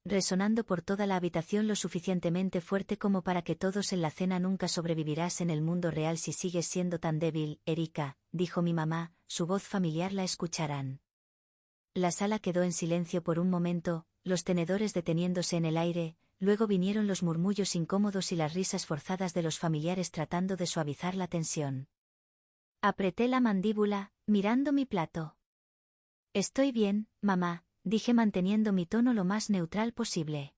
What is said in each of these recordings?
resonando por toda la habitación lo suficientemente fuerte como para que todos en la cena. Nunca sobrevivirás en el mundo real si sigues siendo tan débil, Erika, dijo mi mamá, su voz familiar la escucharán. La sala quedó en silencio por un momento, los tenedores deteniéndose en el aire, luego vinieron los murmullos incómodos y las risas forzadas de los familiares tratando de suavizar la tensión. Apreté la mandíbula, mirando mi plato. Estoy bien, mamá, dije manteniendo mi tono lo más neutral posible.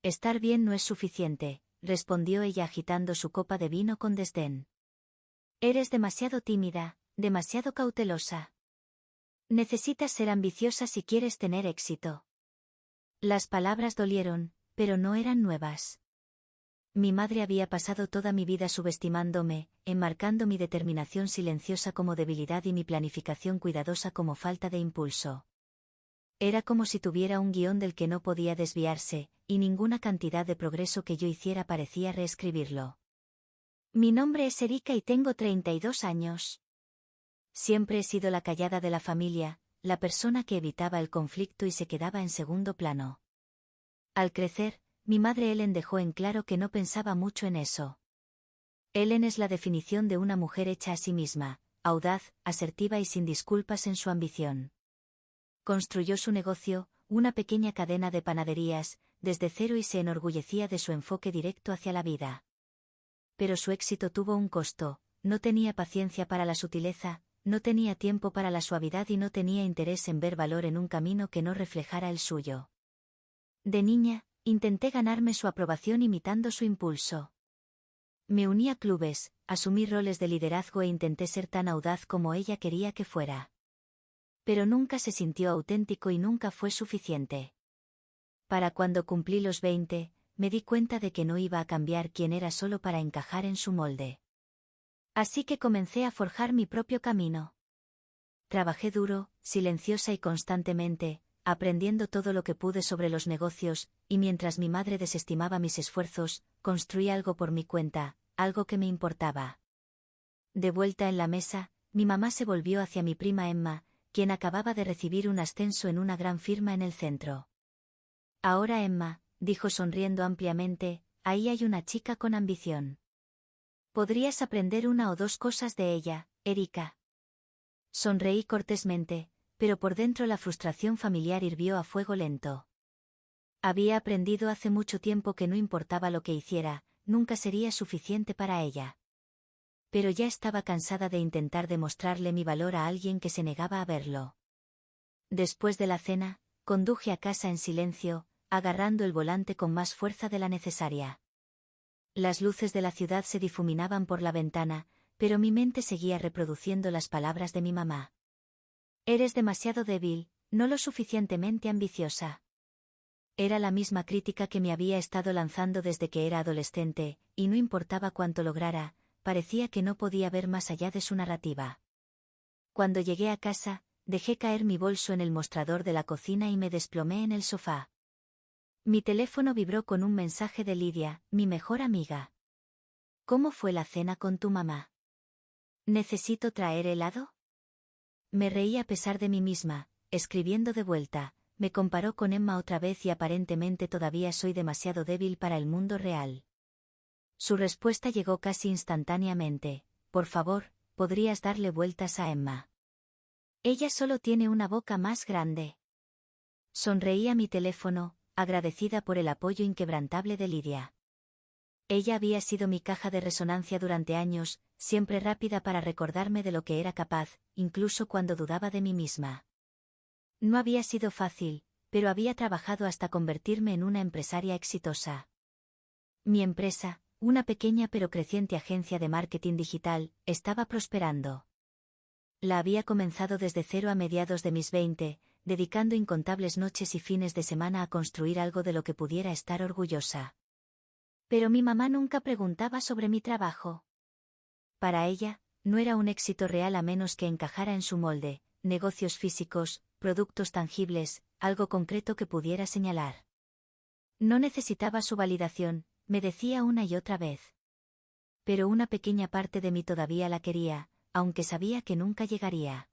Estar bien no es suficiente, respondió ella agitando su copa de vino con desdén. Eres demasiado tímida, demasiado cautelosa. Necesitas ser ambiciosa si quieres tener éxito. Las palabras dolieron, pero no eran nuevas. Mi madre había pasado toda mi vida subestimándome, enmarcando mi determinación silenciosa como debilidad y mi planificación cuidadosa como falta de impulso. Era como si tuviera un guión del que no podía desviarse, y ninguna cantidad de progreso que yo hiciera parecía reescribirlo. Mi nombre es Erika y tengo 32 años. Siempre he sido la callada de la familia, la persona que evitaba el conflicto y se quedaba en segundo plano. Al crecer, mi madre Ellen dejó en claro que no pensaba mucho en eso. Ellen es la definición de una mujer hecha a sí misma, audaz, asertiva y sin disculpas en su ambición. Construyó su negocio, una pequeña cadena de panaderías, desde cero y se enorgullecía de su enfoque directo hacia la vida. Pero su éxito tuvo un costo, no tenía paciencia para la sutileza, no tenía tiempo para la suavidad y no tenía interés en ver valor en un camino que no reflejara el suyo. De niña, intenté ganarme su aprobación imitando su impulso. Me uní a clubes, asumí roles de liderazgo e intenté ser tan audaz como ella quería que fuera. Pero nunca se sintió auténtico y nunca fue suficiente. Para cuando cumplí los 20, me di cuenta de que no iba a cambiar quién era solo para encajar en su molde. Así que comencé a forjar mi propio camino. Trabajé duro, silenciosa y constantemente, aprendiendo todo lo que pude sobre los negocios, y mientras mi madre desestimaba mis esfuerzos, construí algo por mi cuenta, algo que me importaba. De vuelta en la mesa, mi mamá se volvió hacia mi prima Emma, quien acababa de recibir un ascenso en una gran firma en el centro. Ahora Emma, dijo sonriendo ampliamente, ahí hay una chica con ambición. Podrías aprender una o dos cosas de ella, Erika. Sonreí cortésmente, pero por dentro la frustración familiar hirvió a fuego lento. Había aprendido hace mucho tiempo que no importaba lo que hiciera, nunca sería suficiente para ella. Pero ya estaba cansada de intentar demostrarle mi valor a alguien que se negaba a verlo. Después de la cena, conduje a casa en silencio, agarrando el volante con más fuerza de la necesaria. Las luces de la ciudad se difuminaban por la ventana, pero mi mente seguía reproduciendo las palabras de mi mamá. Eres demasiado débil, no lo suficientemente ambiciosa. Era la misma crítica que me había estado lanzando desde que era adolescente, y no importaba cuánto lograra, parecía que no podía ver más allá de su narrativa. Cuando llegué a casa, dejé caer mi bolso en el mostrador de la cocina y me desplomé en el sofá. Mi teléfono vibró con un mensaje de Lidia, mi mejor amiga. ¿Cómo fue la cena con tu mamá? ¿Necesito traer helado? Me reí a pesar de mí misma, escribiendo de vuelta, me comparó con Emma otra vez y aparentemente todavía soy demasiado débil para el mundo real. Su respuesta llegó casi instantáneamente, por favor, ¿podrías darle vueltas a Emma? Ella solo tiene una boca más grande. Sonreí a mi teléfono, agradecida por el apoyo inquebrantable de Lidia. Ella había sido mi caja de resonancia durante años, siempre rápida para recordarme de lo que era capaz, incluso cuando dudaba de mí misma. No había sido fácil, pero había trabajado hasta convertirme en una empresaria exitosa. Mi empresa, una pequeña pero creciente agencia de marketing digital, estaba prosperando. La había comenzado desde cero a mediados de mis 20, dedicando incontables noches y fines de semana a construir algo de lo que pudiera estar orgullosa. Pero mi mamá nunca preguntaba sobre mi trabajo. Para ella, no era un éxito real a menos que encajara en su molde, negocios físicos, productos tangibles, algo concreto que pudiera señalar. No necesitaba su validación, me decía una y otra vez. Pero una pequeña parte de mí todavía la quería, aunque sabía que nunca llegaría.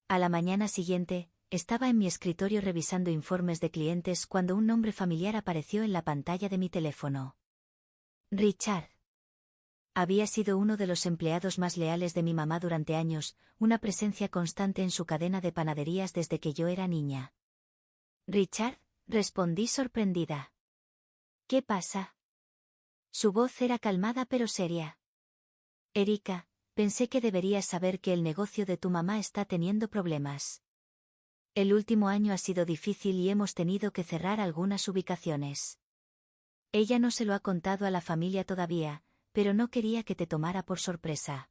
A la mañana siguiente, estaba en mi escritorio revisando informes de clientes cuando un nombre familiar apareció en la pantalla de mi teléfono. Richard. Había sido uno de los empleados más leales de mi mamá durante años, una presencia constante en su cadena de panaderías desde que yo era niña. Richard, respondí sorprendida. ¿Qué pasa? Su voz era calmada pero seria. Erika, pensé que deberías saber que el negocio de tu mamá está teniendo problemas. El último año ha sido difícil y hemos tenido que cerrar algunas ubicaciones. Ella no se lo ha contado a la familia todavía, pero no quería que te tomara por sorpresa.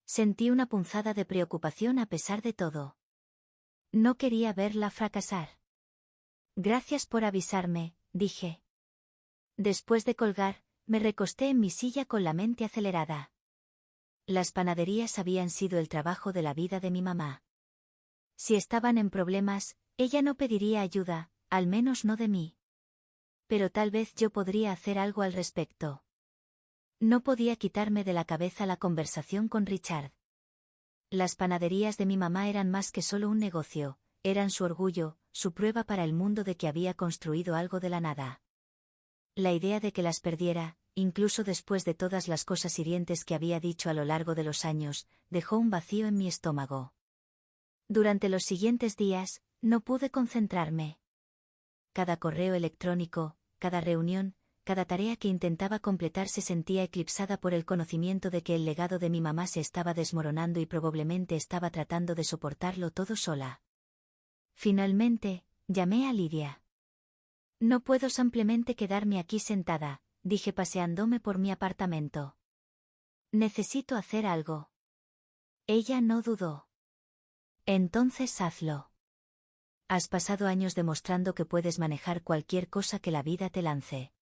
Sentí una punzada de preocupación a pesar de todo. No quería verla fracasar. Gracias por avisarme, dije. Después de colgar, me recosté en mi silla con la mente acelerada. Las panaderías habían sido el trabajo de la vida de mi mamá. Si estaban en problemas, ella no pediría ayuda, al menos no de mí. Pero tal vez yo podría hacer algo al respecto. No podía quitarme de la cabeza la conversación con Richard. Las panaderías de mi mamá eran más que solo un negocio, eran su orgullo, su prueba para el mundo de que había construido algo de la nada. La idea de que las perdiera, incluso después de todas las cosas hirientes que había dicho a lo largo de los años, dejó un vacío en mi estómago. Durante los siguientes días, no pude concentrarme. Cada correo electrónico, cada reunión, cada tarea que intentaba completar se sentía eclipsada por el conocimiento de que el legado de mi mamá se estaba desmoronando y probablemente estaba tratando de soportarlo todo sola. Finalmente, llamé a Lidia. No puedo simplemente quedarme aquí sentada, dije paseándome por mi apartamento. Necesito hacer algo. Ella no dudó. Entonces hazlo. Has pasado años demostrando que puedes manejar cualquier cosa que la vida te lance.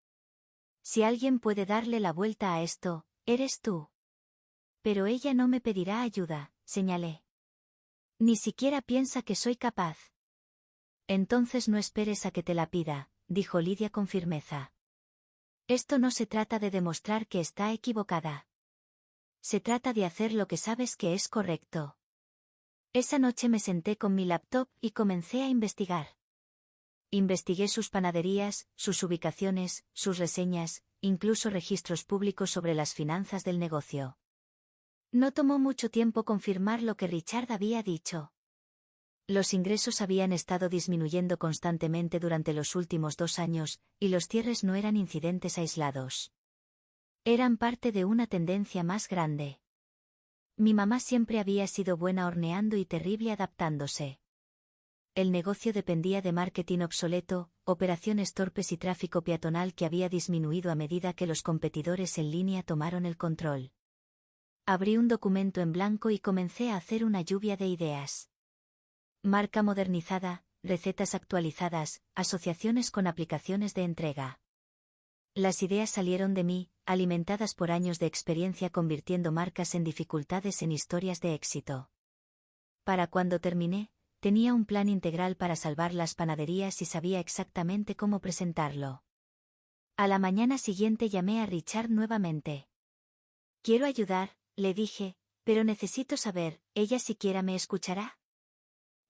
Si alguien puede darle la vuelta a esto, eres tú. Pero ella no me pedirá ayuda, señalé. Ni siquiera piensa que soy capaz. Entonces no esperes a que te la pida, dijo Lidia con firmeza. Esto no se trata de demostrar que está equivocada. Se trata de hacer lo que sabes que es correcto. Esa noche me senté con mi laptop y comencé a investigar. Investigué sus panaderías, sus ubicaciones, sus reseñas, incluso registros públicos sobre las finanzas del negocio. No tomó mucho tiempo confirmar lo que Richard había dicho. Los ingresos habían estado disminuyendo constantemente durante los últimos 2 años, y los cierres no eran incidentes aislados. Eran parte de una tendencia más grande. Mi mamá siempre había sido buena horneando y terrible adaptándose. El negocio dependía de marketing obsoleto, operaciones torpes y tráfico peatonal que había disminuido a medida que los competidores en línea tomaron el control. Abrí un documento en blanco y comencé a hacer una lluvia de ideas. Marca modernizada, recetas actualizadas, asociaciones con aplicaciones de entrega. Las ideas salieron de mí, alimentadas por años de experiencia convirtiendo marcas en dificultades en historias de éxito. Para cuando terminé, tenía un plan integral para salvar las panaderías y sabía exactamente cómo presentarlo. A la mañana siguiente llamé a Richard nuevamente. Quiero ayudar, le dije, pero necesito saber, ¿ella siquiera me escuchará?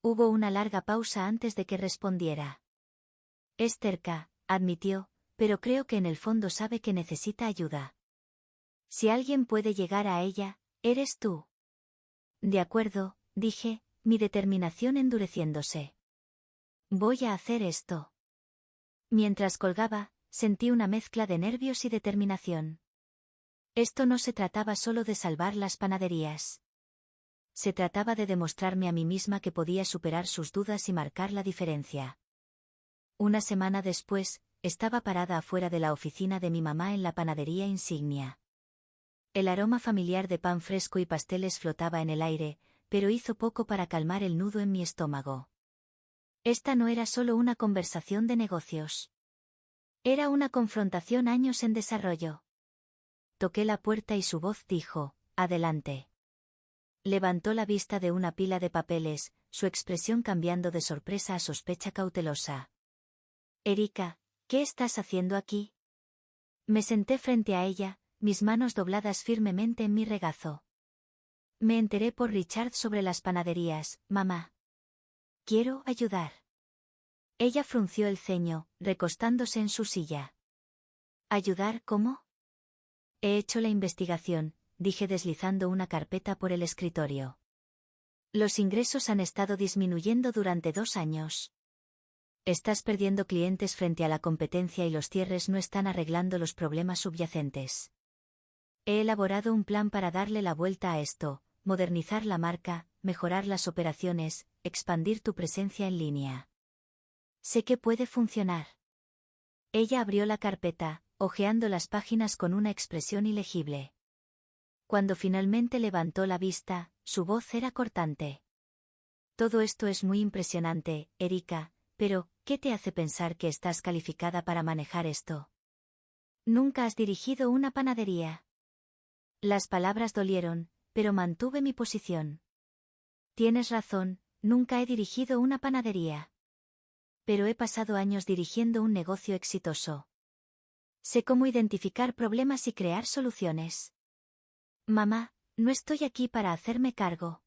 Hubo una larga pausa antes de que respondiera. Es terca, admitió, pero creo que en el fondo sabe que necesita ayuda. Si alguien puede llegar a ella, eres tú. De acuerdo, dije, mi determinación endureciéndose. Voy a hacer esto. Mientras colgaba, sentí una mezcla de nervios y determinación. Esto no se trataba solo de salvar las panaderías. Se trataba de demostrarme a mí misma que podía superar sus dudas y marcar la diferencia. Una semana después, estaba parada afuera de la oficina de mi mamá en la panadería Insignia. El aroma familiar de pan fresco y pasteles flotaba en el aire, pero hizo poco para calmar el nudo en mi estómago. Esta no era solo una conversación de negocios. Era una confrontación años en desarrollo. Toqué la puerta y su voz dijo, «Adelante». Levantó la vista de una pila de papeles, su expresión cambiando de sorpresa a sospecha cautelosa. «Erika, ¿qué estás haciendo aquí?» Me senté frente a ella, mis manos dobladas firmemente en mi regazo. Me enteré por Richard sobre las panaderías, mamá. Quiero ayudar. Ella frunció el ceño, recostándose en su silla. ¿Ayudar cómo? He hecho la investigación, dije deslizando una carpeta por el escritorio. Los ingresos han estado disminuyendo durante 2 años. Estás perdiendo clientes frente a la competencia y los cierres no están arreglando los problemas subyacentes. He elaborado un plan para darle la vuelta a esto, modernizar la marca, mejorar las operaciones, expandir tu presencia en línea. Sé que puede funcionar. Ella abrió la carpeta, hojeando las páginas con una expresión ilegible. Cuando finalmente levantó la vista, su voz era cortante. Todo esto es muy impresionante, Erika, pero, ¿qué te hace pensar que estás calificada para manejar esto? Nunca has dirigido una panadería. Las palabras dolieron, pero mantuve mi posición. Tienes razón, nunca he dirigido una panadería. Pero he pasado años dirigiendo un negocio exitoso. Sé cómo identificar problemas y crear soluciones. Mamá, no estoy aquí para hacerme cargo.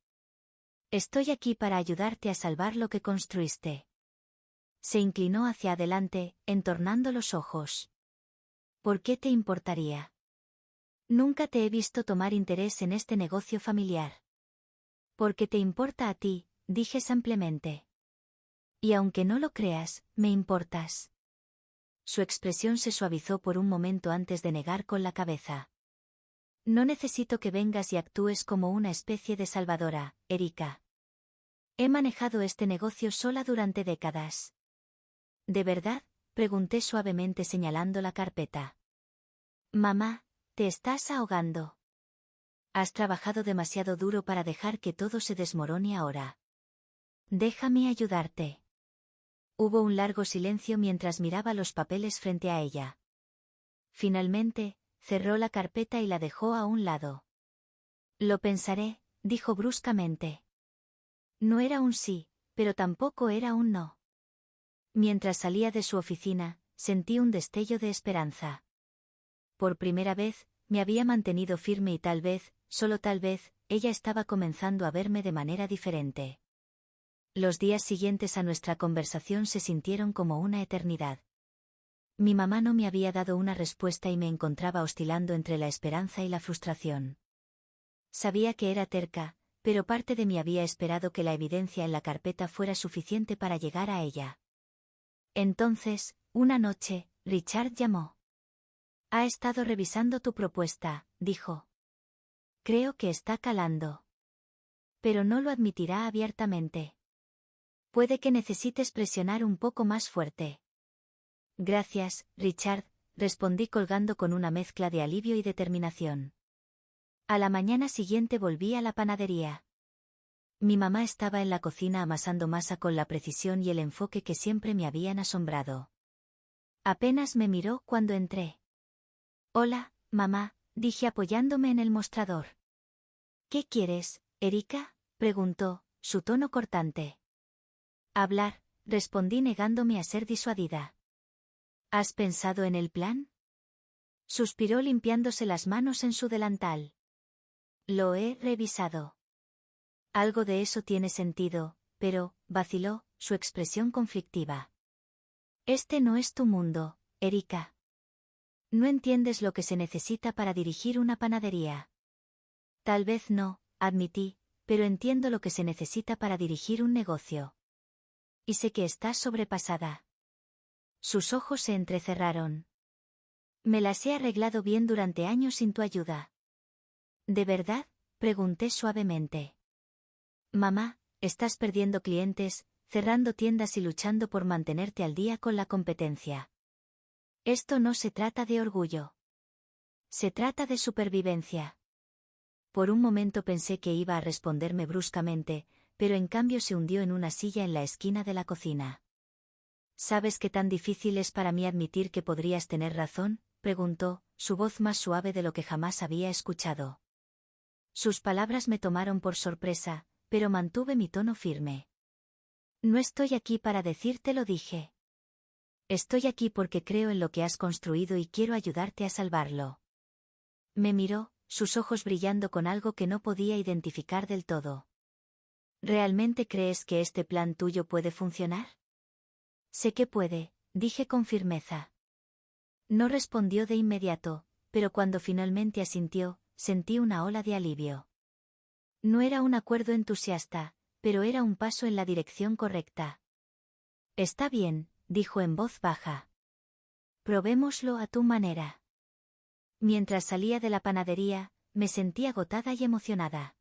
Estoy aquí para ayudarte a salvar lo que construiste. Se inclinó hacia adelante, entornando los ojos. ¿Por qué te importaría? Nunca te he visto tomar interés en este negocio familiar. Porque te importa a ti, dije simplemente. Y aunque no lo creas, me importas. Su expresión se suavizó por un momento antes de negar con la cabeza. No necesito que vengas y actúes como una especie de salvadora, Erika. He manejado este negocio sola durante décadas. ¿De verdad? Pregunté suavemente señalando la carpeta. Mamá, te estás ahogando. Has trabajado demasiado duro para dejar que todo se desmorone ahora. Déjame ayudarte. Hubo un largo silencio mientras miraba los papeles frente a ella. Finalmente, cerró la carpeta y la dejó a un lado. Lo pensaré, dijo bruscamente. No era un sí, pero tampoco era un no. Mientras salía de su oficina, sentí un destello de esperanza. Por primera vez, me había mantenido firme y tal vez, solo tal vez, ella estaba comenzando a verme de manera diferente. Los días siguientes a nuestra conversación se sintieron como una eternidad. Mi mamá no me había dado una respuesta y me encontraba oscilando entre la esperanza y la frustración. Sabía que era terca, pero parte de mí había esperado que la evidencia en la carpeta fuera suficiente para llegar a ella. Entonces, una noche, Richard llamó. Ha estado revisando tu propuesta, dijo. Creo que está calando. Pero no lo admitirá abiertamente. Puede que necesites presionar un poco más fuerte. Gracias, Richard, respondí colgando con una mezcla de alivio y determinación. A la mañana siguiente volví a la panadería. Mi mamá estaba en la cocina amasando masa con la precisión y el enfoque que siempre me habían asombrado. Apenas me miró cuando entré. Hola, mamá, dije apoyándome en el mostrador. ¿Qué quieres, Erika?, preguntó, su tono cortante. Hablar, respondí negándome a ser disuadida. ¿Has pensado en el plan? Suspiró limpiándose las manos en su delantal. Lo he revisado. Algo de eso tiene sentido, pero, vaciló, su expresión conflictiva. Este no es tu mundo, Erika. No entiendes lo que se necesita para dirigir una panadería. Tal vez no, admití, pero entiendo lo que se necesita para dirigir un negocio. Y sé que estás sobrepasada. Sus ojos se entrecerraron. Me las he arreglado bien durante años sin tu ayuda. ¿De verdad?, pregunté suavemente. Mamá, estás perdiendo clientes, cerrando tiendas y luchando por mantenerte al día con la competencia. Esto no se trata de orgullo. Se trata de supervivencia. Por un momento pensé que iba a responderme bruscamente, pero en cambio se hundió en una silla en la esquina de la cocina. ¿Sabes qué tan difícil es para mí admitir que podrías tener razón?, preguntó, su voz más suave de lo que jamás había escuchado. Sus palabras me tomaron por sorpresa, pero mantuve mi tono firme. No estoy aquí para decírtelo, dije. Estoy aquí porque creo en lo que has construido y quiero ayudarte a salvarlo. Me miró, sus ojos brillando con algo que no podía identificar del todo. ¿Realmente crees que este plan tuyo puede funcionar? Sé que puede, dije con firmeza. No respondió de inmediato, pero cuando finalmente asintió, sentí una ola de alivio. No era un acuerdo entusiasta, pero era un paso en la dirección correcta. Está bien, dijo en voz baja. Probémoslo a tu manera. Mientras salía de la panadería, me sentí agotada y emocionada.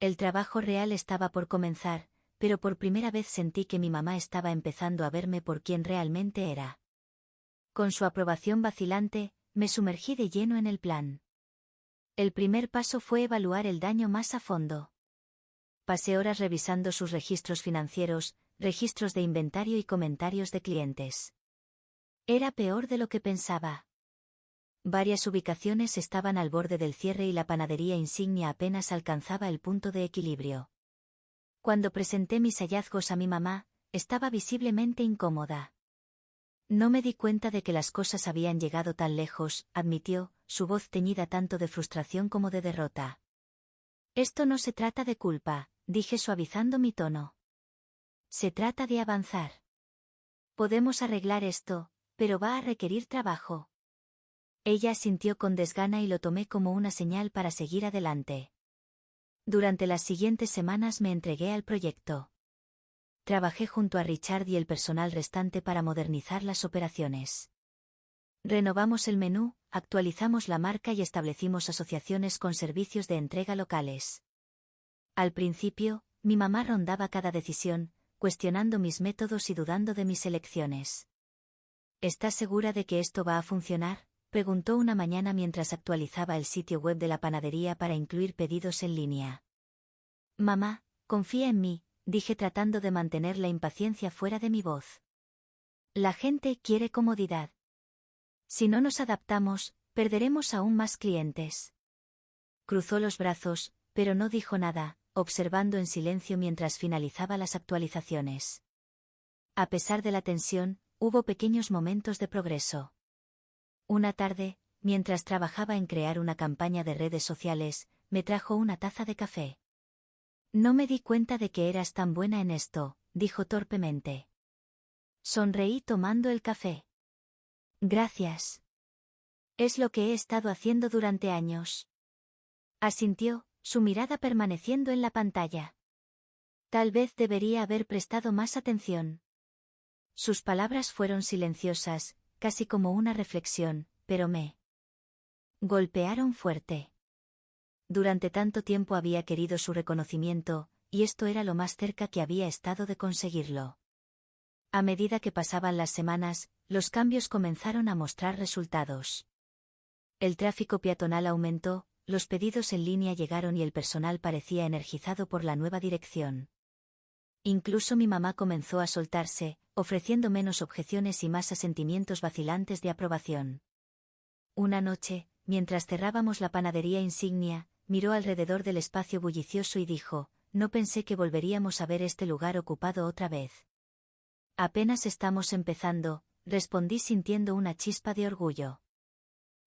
El trabajo real estaba por comenzar, pero por primera vez sentí que mi mamá estaba empezando a verme por quien realmente era. Con su aprobación vacilante, me sumergí de lleno en el plan. El primer paso fue evaluar el daño más a fondo. Pasé horas revisando sus registros financieros, registros de inventario y comentarios de clientes. Era peor de lo que pensaba. Varias ubicaciones estaban al borde del cierre y la panadería insignia apenas alcanzaba el punto de equilibrio. Cuando presenté mis hallazgos a mi mamá, estaba visiblemente incómoda. No me di cuenta de que las cosas habían llegado tan lejos, admitió, su voz teñida tanto de frustración como de derrota. Esto no se trata de culpa, dije suavizando mi tono. Se trata de avanzar. Podemos arreglar esto, pero va a requerir trabajo. Ella asintió con desgana y lo tomé como una señal para seguir adelante. Durante las siguientes semanas me entregué al proyecto. Trabajé junto a Richard y el personal restante para modernizar las operaciones. Renovamos el menú, actualizamos la marca y establecimos asociaciones con servicios de entrega locales. Al principio, mi mamá rondaba cada decisión, cuestionando mis métodos y dudando de mis elecciones. ¿Estás segura de que esto va a funcionar?, preguntó una mañana mientras actualizaba el sitio web de la panadería para incluir pedidos en línea. Mamá, confía en mí, dije tratando de mantener la impaciencia fuera de mi voz. La gente quiere comodidad. Si no nos adaptamos, perderemos aún más clientes. Cruzó los brazos, pero no dijo nada, observando en silencio mientras finalizaba las actualizaciones. A pesar de la tensión, hubo pequeños momentos de progreso. Una tarde, mientras trabajaba en crear una campaña de redes sociales, me trajo una taza de café. No me di cuenta de que eras tan buena en esto, dijo torpemente. Sonreí tomando el café. Gracias. Es lo que he estado haciendo durante años. Asintió, su mirada permaneciendo en la pantalla. Tal vez debería haber prestado más atención. Sus palabras fueron silenciosas, casi como una reflexión, pero me golpearon fuerte. Durante tanto tiempo había querido su reconocimiento, y esto era lo más cerca que había estado de conseguirlo. A medida que pasaban las semanas, los cambios comenzaron a mostrar resultados. El tráfico peatonal aumentó, los pedidos en línea llegaron y el personal parecía energizado por la nueva dirección. Incluso mi mamá comenzó a soltarse, ofreciendo menos objeciones y más asentimientos vacilantes de aprobación. Una noche, mientras cerrábamos la panadería insignia, miró alrededor del espacio bullicioso y dijo, no pensé que volveríamos a ver este lugar ocupado otra vez. Apenas estamos empezando, respondí sintiendo una chispa de orgullo.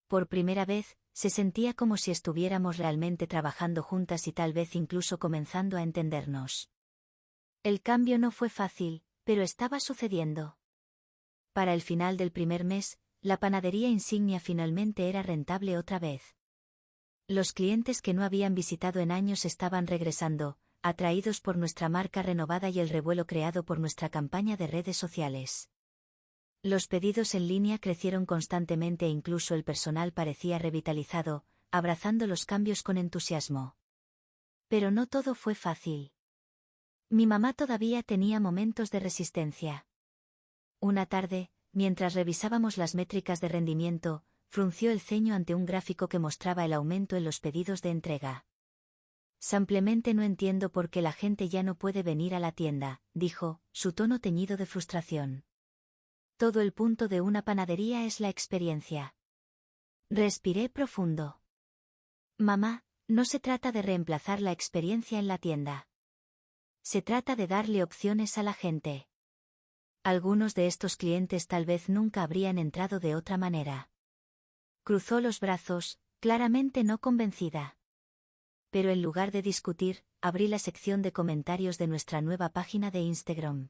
Por primera vez, se sentía como si estuviéramos realmente trabajando juntas y tal vez incluso comenzando a entendernos. El cambio no fue fácil, pero estaba sucediendo. Para el final del primer mes, la panadería insignia finalmente era rentable otra vez. Los clientes que no habían visitado en años estaban regresando, atraídos por nuestra marca renovada y el revuelo creado por nuestra campaña de redes sociales. Los pedidos en línea crecieron constantemente e incluso el personal parecía revitalizado, abrazando los cambios con entusiasmo. Pero no todo fue fácil. Mi mamá todavía tenía momentos de resistencia. Una tarde, mientras revisábamos las métricas de rendimiento, frunció el ceño ante un gráfico que mostraba el aumento en los pedidos de entrega. Simplemente no entiendo por qué la gente ya no puede venir a la tienda, dijo, su tono teñido de frustración. Todo el punto de una panadería es la experiencia. Respiré profundo. Mamá, no se trata de reemplazar la experiencia en la tienda. Se trata de darle opciones a la gente. Algunos de estos clientes tal vez nunca habrían entrado de otra manera. Cruzó los brazos, claramente no convencida. Pero en lugar de discutir, abrí la sección de comentarios de nuestra nueva página de Instagram.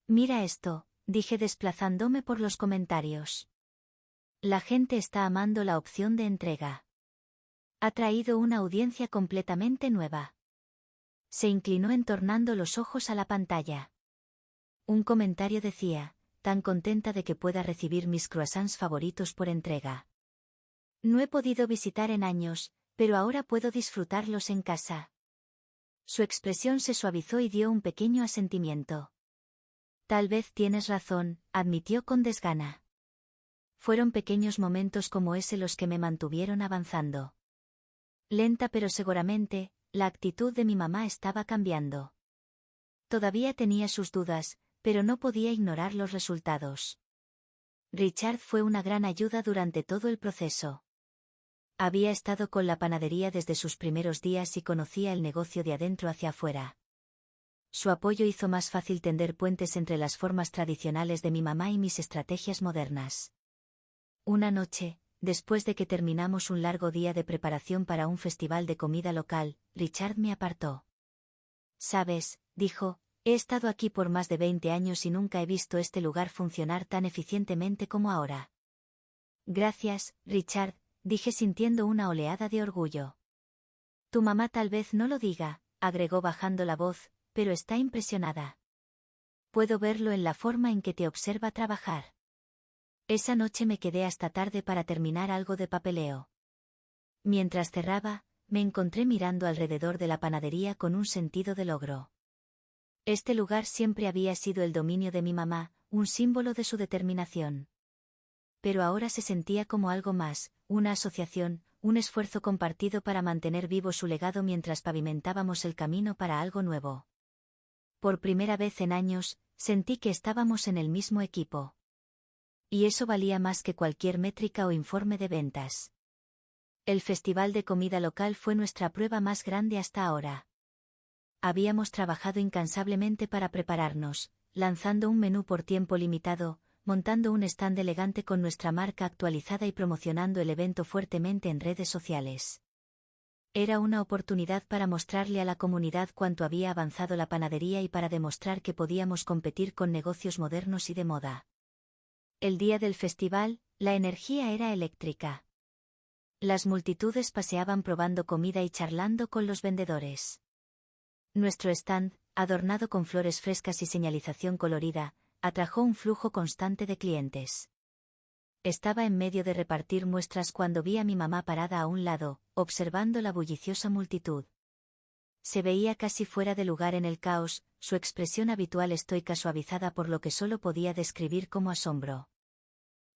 Mira esto, dije desplazándome por los comentarios. La gente está amando la opción de entrega. Ha traído una audiencia completamente nueva. Se inclinó entornando los ojos a la pantalla. Un comentario decía, tan contenta de que pueda recibir mis croissants favoritos por entrega. No he podido visitar en años, pero ahora puedo disfrutarlos en casa. Su expresión se suavizó y dio un pequeño asentimiento. Tal vez tienes razón, admitió con desgana. Fueron pequeños momentos como ese los que me mantuvieron avanzando. Lenta pero seguramente, la actitud de mi mamá estaba cambiando. Todavía tenía sus dudas, pero no podía ignorar los resultados. Richard fue una gran ayuda durante todo el proceso. Había estado con la panadería desde sus primeros días y conocía el negocio de adentro hacia afuera. Su apoyo hizo más fácil tender puentes entre las formas tradicionales de mi mamá y mis estrategias modernas. Una noche, después de que terminamos un largo día de preparación para un festival de comida local, Richard me apartó. «Sabes», dijo, «he estado aquí por más de 20 años y nunca he visto este lugar funcionar tan eficientemente como ahora». «Gracias, Richard», dije sintiendo una oleada de orgullo. «Tu mamá tal vez no lo diga», agregó bajando la voz, «pero está impresionada. Puedo verlo en la forma en que te observa trabajar». Esa noche me quedé hasta tarde para terminar algo de papeleo. Mientras cerraba, me encontré mirando alrededor de la panadería con un sentido de logro. Este lugar siempre había sido el dominio de mi mamá, un símbolo de su determinación. Pero ahora se sentía como algo más, una asociación, un esfuerzo compartido para mantener vivo su legado mientras pavimentábamos el camino para algo nuevo. Por primera vez en años, sentí que estábamos en el mismo equipo. Y eso valía más que cualquier métrica o informe de ventas. El festival de comida local fue nuestra prueba más grande hasta ahora. Habíamos trabajado incansablemente para prepararnos, lanzando un menú por tiempo limitado, montando un stand elegante con nuestra marca actualizada y promocionando el evento fuertemente en redes sociales. Era una oportunidad para mostrarle a la comunidad cuánto había avanzado la panadería y para demostrar que podíamos competir con negocios modernos y de moda. El día del festival, la energía era eléctrica. Las multitudes paseaban probando comida y charlando con los vendedores. Nuestro stand, adornado con flores frescas y señalización colorida, atrajo un flujo constante de clientes. Estaba en medio de repartir muestras cuando vi a mi mamá parada a un lado, observando la bulliciosa multitud. Se veía casi fuera de lugar en el caos, su expresión habitual estoica suavizada por lo que solo podía describir como asombro.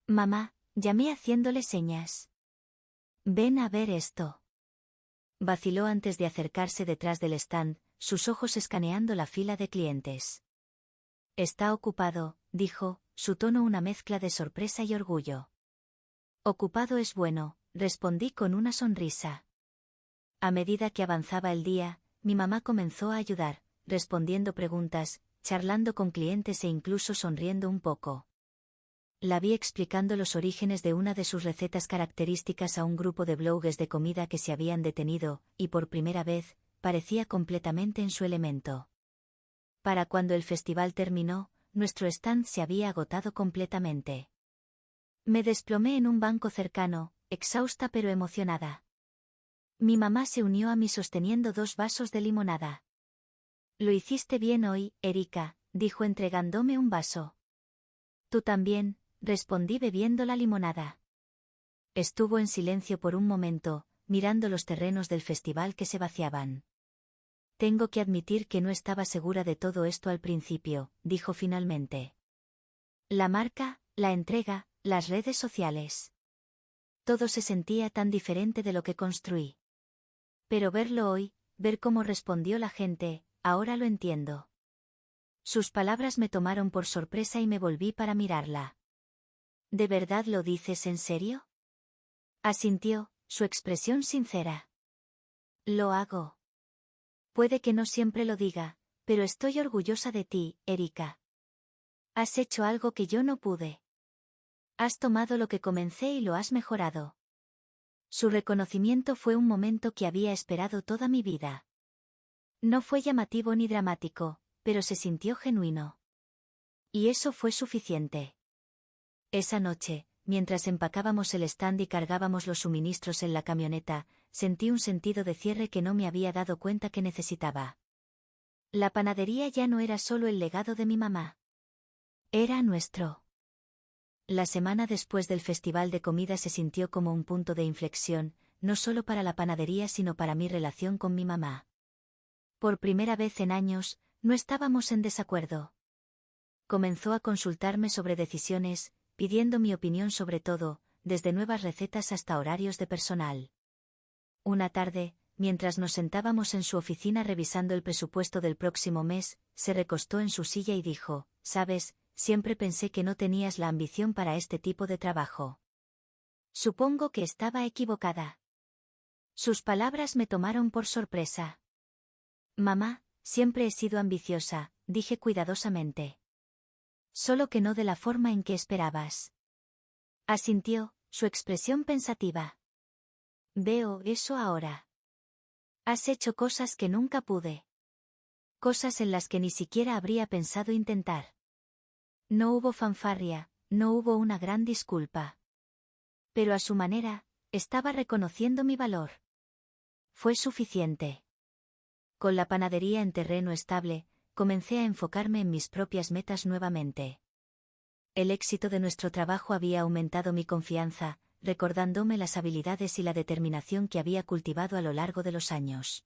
«Mamá», llamé haciéndole señas. «Ven a ver esto». Vaciló antes de acercarse detrás del stand, sus ojos escaneando la fila de clientes. «Está ocupado», dijo, su tono una mezcla de sorpresa y orgullo. «Ocupado es bueno», respondí con una sonrisa. A medida que avanzaba el día, mi mamá comenzó a ayudar, respondiendo preguntas, charlando con clientes e incluso sonriendo un poco. La vi explicando los orígenes de una de sus recetas características a un grupo de bloggers de comida que se habían detenido, y por primera vez, parecía completamente en su elemento. Para cuando el festival terminó, nuestro stand se había agotado completamente. Me desplomé en un banco cercano, exhausta pero emocionada. Mi mamá se unió a mí sosteniendo 2 vasos de limonada. «Lo hiciste bien hoy, Erika», dijo entregándome un vaso. «Tú también», respondí bebiendo la limonada. Estuvo en silencio por un momento, mirando los terrenos del festival que se vaciaban. «Tengo que admitir que no estaba segura de todo esto al principio», dijo finalmente. «La marca, la entrega, las redes sociales. Todo se sentía tan diferente de lo que construí. Pero verlo hoy, ver cómo respondió la gente, ahora lo entiendo». Sus palabras me tomaron por sorpresa y me volví para mirarla. «¿De verdad lo dices en serio?». Asintió, su expresión sincera. «Lo hago. Puede que no siempre lo diga, pero estoy orgullosa de ti, Erika. Has hecho algo que yo no pude. Has tomado lo que comencé y lo has mejorado». Su reconocimiento fue un momento que había esperado toda mi vida. No fue llamativo ni dramático, pero se sintió genuino. Y eso fue suficiente. Esa noche, mientras empacábamos el stand y cargábamos los suministros en la camioneta, sentí un sentido de cierre que no me había dado cuenta que necesitaba. La panadería ya no era solo el legado de mi mamá. Era nuestro. La semana después del festival de comida se sintió como un punto de inflexión, no solo para la panadería sino para mi relación con mi mamá. Por primera vez en años, no estábamos en desacuerdo. Comenzó a consultarme sobre decisiones, pidiendo mi opinión sobre todo, desde nuevas recetas hasta horarios de personal. Una tarde, mientras nos sentábamos en su oficina revisando el presupuesto del próximo mes, se recostó en su silla y dijo, «Sabes, siempre pensé que no tenías la ambición para este tipo de trabajo». Supongo que estaba equivocada. Sus palabras me tomaron por sorpresa. «Mamá, siempre he sido ambiciosa», dije cuidadosamente. «Solo que no de la forma en que esperabas». Asintió, su expresión pensativa. «Veo eso ahora. Has hecho cosas que nunca pude. Cosas en las que ni siquiera habría pensado intentar». No hubo fanfarria, no hubo una gran disculpa. Pero a su manera, estaba reconociendo mi valor. Fue suficiente. Con la panadería en terreno estable, comencé a enfocarme en mis propias metas nuevamente. El éxito de nuestro trabajo había aumentado mi confianza, recordándome las habilidades y la determinación que había cultivado a lo largo de los años.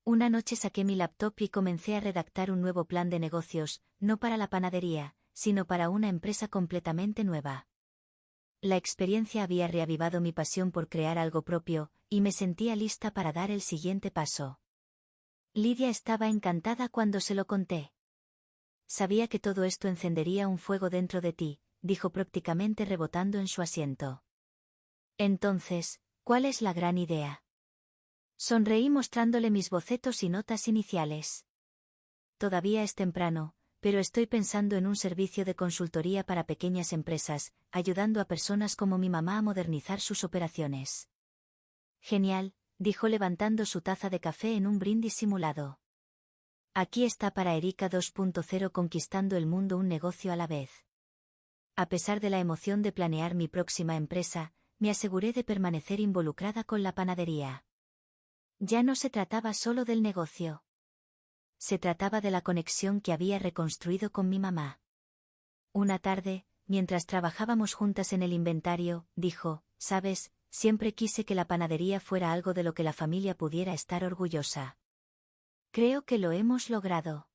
Una noche saqué mi laptop y comencé a redactar un nuevo plan de negocios, no para la panadería, sino para una empresa completamente nueva. La experiencia había reavivado mi pasión por crear algo propio, y me sentía lista para dar el siguiente paso. Lidia estaba encantada cuando se lo conté. «Sabía que todo esto encendería un fuego dentro de ti», dijo prácticamente rebotando en su asiento. «Entonces, ¿cuál es la gran idea?». Sonreí mostrándole mis bocetos y notas iniciales. «Todavía es temprano, pero estoy pensando en un servicio de consultoría para pequeñas empresas, ayudando a personas como mi mamá a modernizar sus operaciones». «Genial», dijo levantando su taza de café en un brindis simulado. «Aquí está para Erika 2.0 conquistando el mundo un negocio a la vez». A pesar de la emoción de planear mi próxima empresa, me aseguré de permanecer involucrada con la panadería. Ya no se trataba solo del negocio. Se trataba de la conexión que había reconstruido con mi mamá. Una tarde, mientras trabajábamos juntas en el inventario, dijo, «Sabes, siempre quise que la panadería fuera algo de lo que la familia pudiera estar orgullosa. Creo que lo hemos logrado».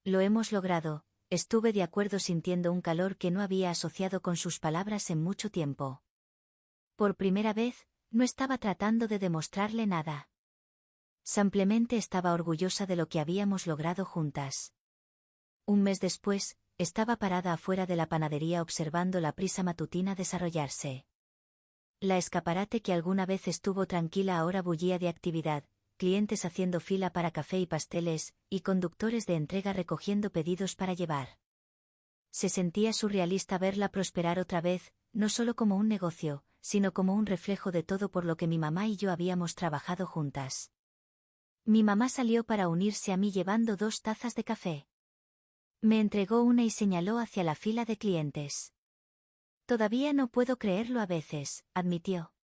«Lo hemos logrado», estuve de acuerdo sintiendo un calor que no había asociado con sus palabras en mucho tiempo. Por primera vez, no estaba tratando de demostrarle nada. Simplemente estaba orgullosa de lo que habíamos logrado juntas. Un mes después, estaba parada afuera de la panadería observando la prisa matutina desarrollarse. La escaparate que alguna vez estuvo tranquila ahora bullía de actividad, clientes haciendo fila para café y pasteles, y conductores de entrega recogiendo pedidos para llevar. Se sentía surrealista verla prosperar otra vez, no solo como un negocio, sino como un reflejo de todo por lo que mi mamá y yo habíamos trabajado juntas. Mi mamá salió para unirse a mí llevando 2 tazas de café. Me entregó una y señaló hacia la fila de clientes. «Todavía no puedo creerlo a veces», admitió.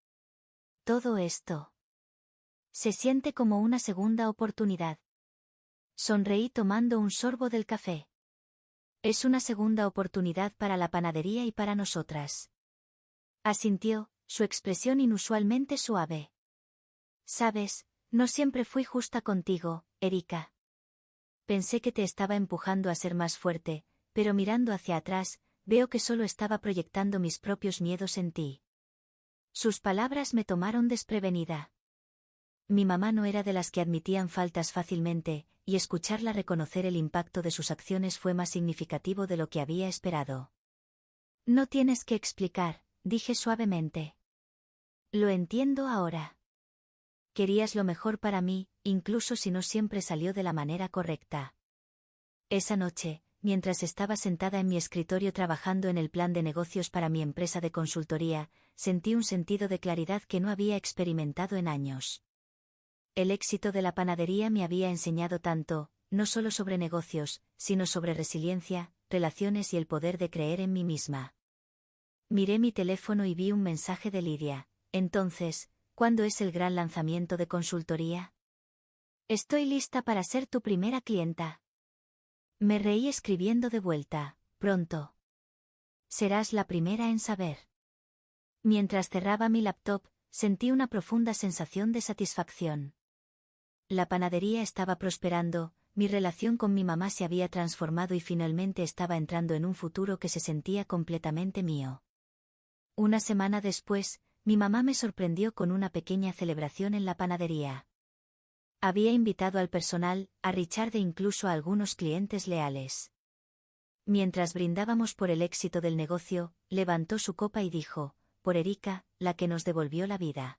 «Todo esto. Se siente como una segunda oportunidad». Sonreí tomando un sorbo del café. «Es una segunda oportunidad para la panadería y para nosotras». Asintió, su expresión inusualmente suave. «Sabes, no siempre fui justa contigo, Erika. Pensé que te estaba empujando a ser más fuerte, pero mirando hacia atrás, veo que solo estaba proyectando mis propios miedos en ti». Sus palabras me tomaron desprevenida. Mi mamá no era de las que admitían faltas fácilmente, y escucharla reconocer el impacto de sus acciones fue más significativo de lo que había esperado. «No tienes que explicar», dije suavemente. «Lo entiendo ahora. Querías lo mejor para mí, incluso si no siempre salió de la manera correcta». Esa noche, mientras estaba sentada en mi escritorio trabajando en el plan de negocios para mi empresa de consultoría, sentí un sentido de claridad que no había experimentado en años. El éxito de la panadería me había enseñado tanto, no solo sobre negocios, sino sobre resiliencia, relaciones y el poder de creer en mí misma. Miré mi teléfono y vi un mensaje de Lidia. Entonces, ¿cuándo es el gran lanzamiento de consultoría? Estoy lista para ser tu primera clienta. Me reí escribiendo de vuelta, pronto. Serás la primera en saber. Mientras cerraba mi laptop, sentí una profunda sensación de satisfacción. La panadería estaba prosperando, mi relación con mi mamá se había transformado y finalmente estaba entrando en un futuro que se sentía completamente mío. Una semana después, mi mamá me sorprendió con una pequeña celebración en la panadería. Había invitado al personal, a Richard e incluso a algunos clientes leales. Mientras brindábamos por el éxito del negocio, levantó su copa y dijo, por Erika, la que nos devolvió la vida.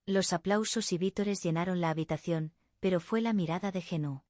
Los aplausos y vítores llenaron la habitación, pero fue la mirada de Jenú.